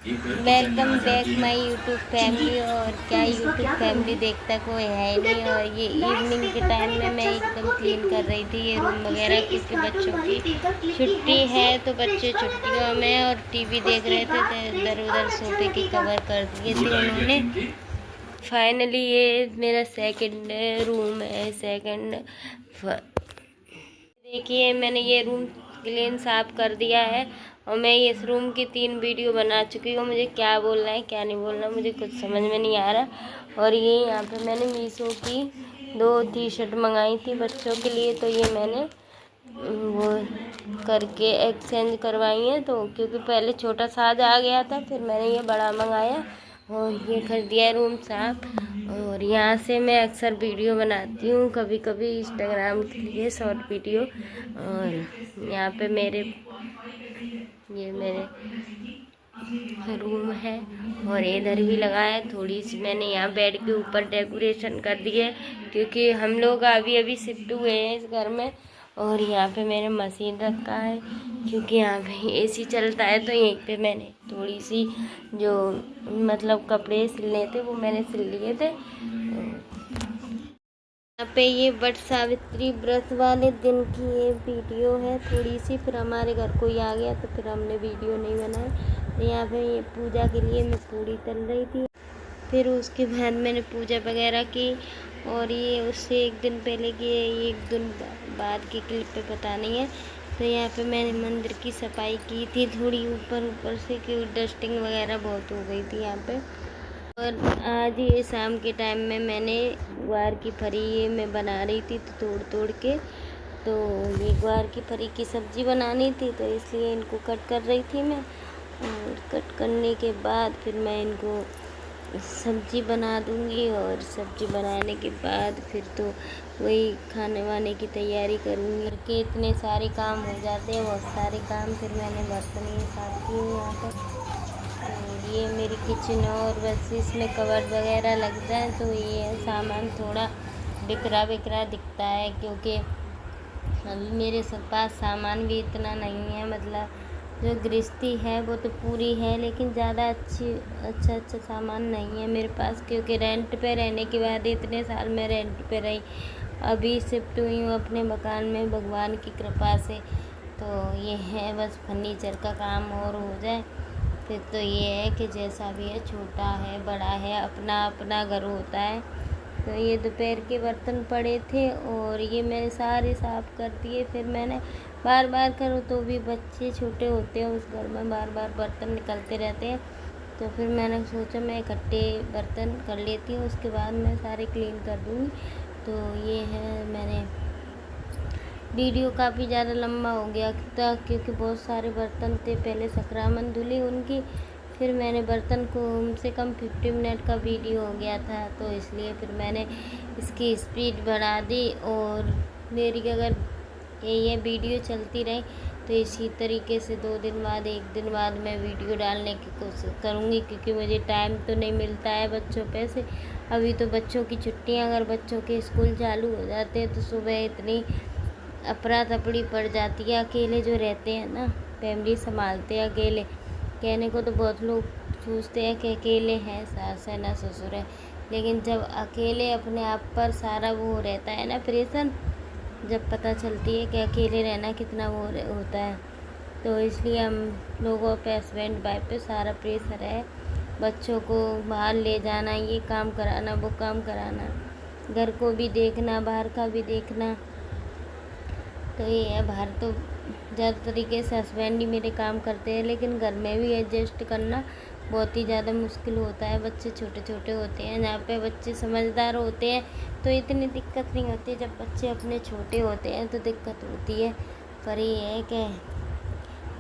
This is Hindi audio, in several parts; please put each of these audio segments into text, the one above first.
Welcome back my YouTube family. और क्या यूट्यूब फैमिली देखता कोई है ही नहीं। और ये इवनिंग के टाइम में मैं एकदम क्लीन कर रही थी ये रूम वगैरह, क्योंकि बच्चों की छुट्टी है तो बच्चे छुट्टियों में और टीवी देख रहे थे तो इधर उधर सोफे की कवर कर दिए थे उन्होंने। फाइनली ये मेरा सेकंड रूम है। देखिए मैंने ये रूम क्लीन साफ कर दिया है और मैं इस रूम की 3 वीडियो बना चुकी हूँ। मुझे क्या बोलना है क्या नहीं बोलना मुझे कुछ समझ में नहीं आ रहा। और ये यहाँ पे मैंने मीशो की 2 टी-शर्ट मंगाई थी बच्चों के लिए, तो ये मैंने वो करके एक्सचेंज करवाई है। तो क्योंकि पहले छोटा साइज आ गया था, फिर मैंने ये बड़ा मंगाया और ये कर दिया रूम साफ। और यहाँ से मैं अक्सर वीडियो बनाती हूँ, कभी कभी इंस्टाग्राम के लिए शॉर्ट वीडियो। और यहाँ पे ये मेरे रूम है और इधर भी लगाया है। थोड़ी सी मैंने यहाँ बेड के ऊपर डेकोरेशन कर दी है, क्योंकि हम लोग अभी अभी शिफ्ट हुए हैं इस घर में। और यहाँ पे मैंने मशीन रखा है, क्योंकि यहाँ पे एसी चलता है, तो यहीं पे मैंने थोड़ी सी जो मतलब कपड़े सिलने थे वो मैंने सिल लिए थे। यहाँ पे ये वट सावित्री व्रत वाले दिन की ये वीडियो है थोड़ी सी। फिर हमारे घर कोई आ गया तो फिर हमने वीडियो नहीं बनाई। तो यहाँ पे ये पूजा के लिए मैं पूड़ी तल रही थी। फिर उसके बाद मैंने पूजा वगैरह की। और ये उससे एक दिन पहले की है, ये एक दिन बाद की क्लिप पे पता नहीं है। तो यहाँ पे मैंने मंदिर की सफाई की थी थोड़ी ऊपर से, क्योंकि डस्टिंग वगैरह बहुत हो गई थी यहाँ पे। और आज ये शाम के टाइम में मैंने ग्वार की फली ये मैं बना रही थी तो तोड़ के, तो ये ग्वार की फली की सब्ज़ी बनानी थी, तो इसलिए इनको कट कर रही थी मैं। और कट करने के बाद फिर मैं इनको सब्ज़ी बना दूँगी। और सब्ज़ी बनाने के बाद फिर तो वही खाने वाने की तैयारी करूँगी। कि इतने सारे काम हो जाते हैं, बहुत सारे काम। फिर मैंने बर्तन ये साफ किए यहाँ पर। और ये मेरी किचन है और बस इसमें कवर वगैरह लग जाए तो ये सामान थोड़ा बिखरा दिखता है, क्योंकि अभी मेरे सब पास सामान भी इतना नहीं है। मतलब जो गृहस्थी है वो तो पूरी है, लेकिन ज़्यादा अच्छा सामान नहीं है मेरे पास, क्योंकि रेंट पे रहने के बाद इतने साल मैं रेंट पे रही, अभी शिफ्ट हुई हूँ अपने मकान में भगवान की कृपा से। तो ये है बस फर्नीचर का काम और हो जाए फिर तो ये है कि जैसा भी है, छोटा है बड़ा है, अपना अपना घर होता है। तो ये दोपहर के बर्तन पड़े थे और ये मैंने सारे साफ़ कर दिए। फिर मैंने बार करो तो भी बच्चे छोटे होते हैं उस घर में, बार बर्तन निकलते रहते हैं। तो फिर मैंने सोचा मैं इकट्ठे बर्तन कर लेती हूँ, उसके बाद मैं सारे क्लीन कर दूँगी। तो ये है, मैंने वीडियो काफ़ी ज़्यादा लंबा हो गया था, क्योंकि बहुत सारे बर्तन थे। पहले संक्रामण धुली उनकी, फिर मैंने बर्तन को कम से कम 50 मिनट का वीडियो हो गया था, तो इसलिए फिर मैंने इसकी स्पीड बढ़ा दी। और मेरी अगर ये वीडियो चलती रही तो इसी तरीके से 2 दिन बाद 1 दिन बाद मैं वीडियो डालने की कोशिश करूँगी, क्योंकि मुझे टाइम तो नहीं मिलता है बच्चों पे से। अभी तो बच्चों की छुट्टियाँ, अगर बच्चों के स्कूल चालू हो जाते हैं तो सुबह इतनी अफरा तफड़ी पड़ जाती है। अकेले जो रहते हैं ना, फैमिली संभालते हैं अकेले, कहने को तो बहुत लोग सोचते हैं कि अकेले हैं, सास है ना ससुर है, लेकिन जब अकेले अपने आप पर सारा वो रहता है ना प्रेशर, जब पता चलती है कि अकेले रहना कितना वो होता है। तो इसलिए हम लोगों पे, हस्बैंड वाइफ पे सारा प्रेशर है। बच्चों को बाहर ले जाना, ये काम कराना, वो काम कराना, घर को भी देखना, बाहर का भी देखना। तो ये है, बाहर तो ज़्यादा तरीके से हस्बैंड ही मेरे काम करते हैं, लेकिन घर में भी एडजस्ट करना बहुत ही ज़्यादा मुश्किल होता है। बच्चे छोटे होते हैं, जहाँ पे बच्चे समझदार होते हैं तो इतनी दिक्कत नहीं होती, जब बच्चे अपने छोटे होते हैं तो दिक्कत होती है। पर ये है कि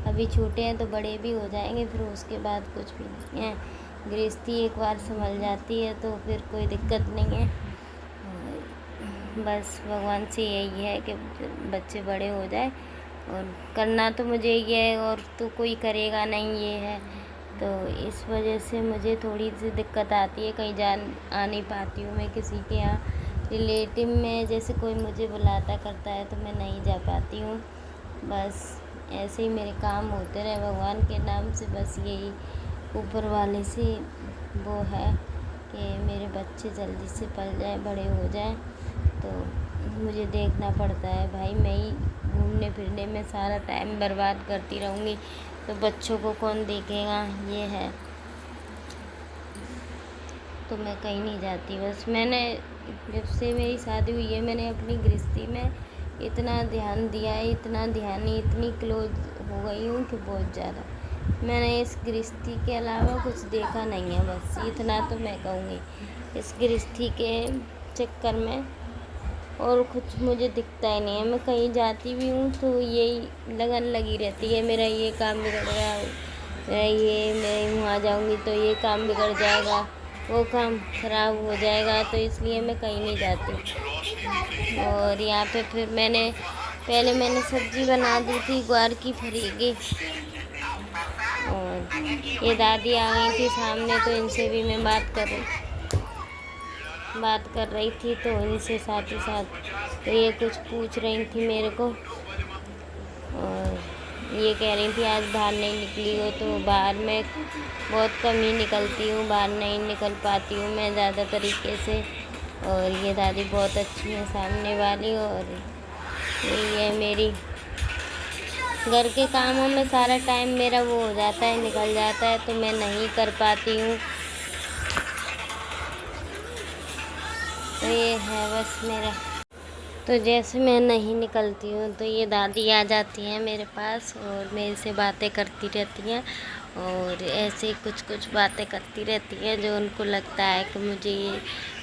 अभी छोटे हैं तो बड़े भी हो जाएंगे, फिर उसके बाद कुछ भी नहीं है। गृहस्थी एक बार संभल जाती है तो फिर कोई दिक्कत नहीं है। बस भगवान से यही है कि बच्चे बड़े हो जाए, और करना तो मुझे ये है और तो कोई करेगा नहीं, ये है। तो इस वजह से मुझे थोड़ी सी दिक्कत आती है, कहीं आ नहीं पाती हूँ मैं किसी के यहाँ। रिलेटिव में जैसे कोई मुझे बुलाता करता है तो मैं नहीं जा पाती हूँ। बस ऐसे ही मेरे काम होते रहे भगवान के नाम से, बस यही ऊपर वाले से वो है कि मेरे बच्चे जल्दी से पल जाए, बड़े हो जाए। तो मुझे देखना पड़ता है भाई, मैं ही घूमने फिरने में सारा टाइम बर्बाद करती रहूँगी तो बच्चों को कौन देखेगा, ये है। तो मैं कहीं नहीं जाती। बस मैंने जब से मेरी शादी हुई है मैंने अपनी गृहस्थी में इतना ध्यान दिया है, इतना ध्यान नहीं, इतनी क्लोज हो गई हूँ कि बहुत ज़्यादा। मैंने इस गृहस्थी के अलावा कुछ देखा नहीं है, बस इतना तो मैं कहूँगी। इस गृहस्थी के चक्कर में और कुछ मुझे दिखता ही नहीं है। मैं कहीं जाती भी हूँ तो यही लगन लगी रहती है, मेरा ये काम बिगड़ गया, मैं वहाँ जाऊँगी तो ये काम बिगड़ जाएगा, वो काम ख़राब हो जाएगा, तो इसलिए मैं कहीं नहीं जाती। और यहाँ पे फिर पहले मैंने सब्ज़ी बना दी थी ग्वार की फरीगी, और ये दादी आ गई थी सामने तो इनसे भी मैं बात कर रही थी। तो इनसे साथ ही साथ तो ये कुछ पूछ रही थी मेरे को, और ये कह रही थी आज बाहर नहीं निकली हो। तो बाहर मैं बहुत कम ही निकलती हूँ, बाहर नहीं निकल पाती हूँ मैं ज़्यादा तरीके से। और ये दादी बहुत अच्छी है सामने वाली, और यही है मेरी घर के कामों में सारा टाइम मेरा वो हो जाता है, निकल जाता है, तो मैं नहीं कर पाती हूँ। तो ये है बस मेरा। तो जैसे मैं नहीं निकलती हूँ तो ये दादी आ जाती हैं मेरे पास और मेरे से बातें करती रहती हैं, और ऐसे कुछ बातें करती रहती हैं जो उनको लगता है कि मुझे ये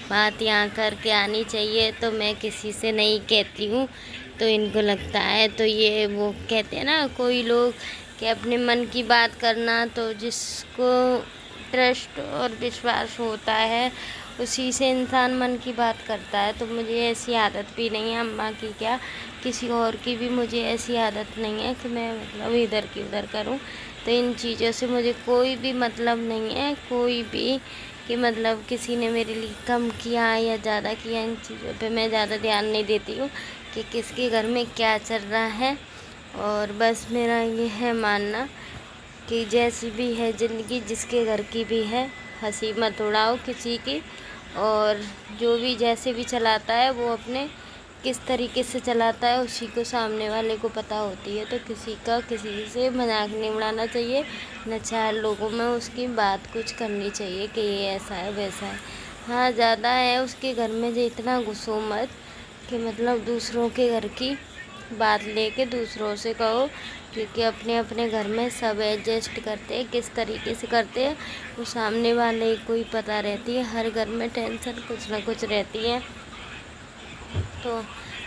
बात यहाँ करके आनी चाहिए, तो मैं किसी से नहीं कहती हूँ। तो इनको लगता है, तो ये वो कहते हैं ना कोई लोग कि अपने मन की बात करना, तो जिसको ट्रस्ट और विश्वास होता है उसी से इंसान मन की बात करता है। तो मुझे ऐसी आदत भी नहीं है, अम्मा की क्या किसी और की भी मुझे ऐसी आदत नहीं है कि मैं मतलब इधर की उधर करूं। तो इन चीज़ों से मुझे कोई भी मतलब नहीं है, कोई भी कि मतलब किसी ने मेरे लिए कम किया या ज़्यादा किया, इन चीज़ों पे मैं ज़्यादा ध्यान नहीं देती हूँ कि किसके घर में क्या चल रहा है। और बस मेरा ये है मानना कि जैसी भी है ज़िंदगी, जिसके घर की भी है, हंसी मत उड़ाओ किसी की, और जो भी जैसे भी चलाता है वो अपने किस तरीके से चलाता है उसी को सामने वाले को पता होती है। तो किसी से मजाक नहीं उड़ाना चाहिए, न चार लोगों में उसकी बात कुछ करनी चाहिए कि ये ऐसा है वैसा है। हाँ, ज़्यादा है उसके घर में जो इतना घुसो मत कि मतलब दूसरों के घर की बात लेके दूसरों से कहो, क्योंकि अपने अपने घर में सब एडजस्ट करते हैं, किस तरीके से करते हैं वो सामने वाले को ही पता रहती है। हर घर में टेंशन कुछ ना कुछ रहती है। तो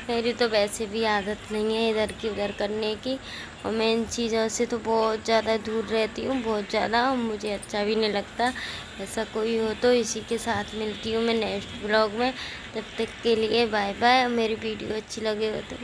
मेरी तो वैसे भी आदत नहीं है इधर की उधर करने की, और मैं इन चीज़ों से तो बहुत ज़्यादा दूर रहती हूँ, बहुत ज़्यादा। मुझे अच्छा भी नहीं लगता। ऐसा कोई हो तो इसी के साथ मिलती हूँ मैं नेक्स्ट ब्लॉग में। तब तक के लिए बाय बाय। मेरी वीडियो अच्छी लगे हो तो